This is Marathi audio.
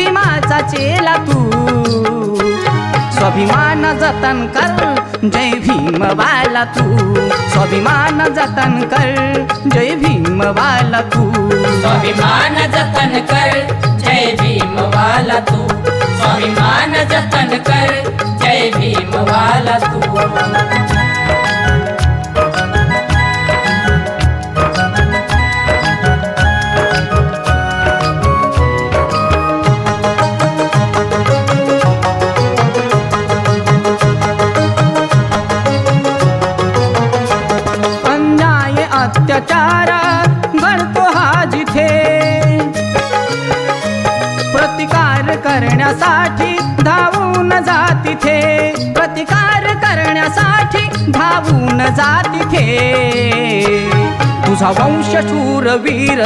भीमाचा चेला तू स्वाभिमान जतन कर जय भीम वाला तू स्वाभिमान जतन कर जय भीम वाला तू स्वाभिमान जतन कर जय भीम वाला तू स्वाभिमान जतन कर जय भीम वाला तू अत्याचार घडतो हा जिथे प्रतिकार करण्यासाठी धावून जा तिथे प्रतिकार करण्यासाठी धावून जा तिथे तुझा वंश शूरवीर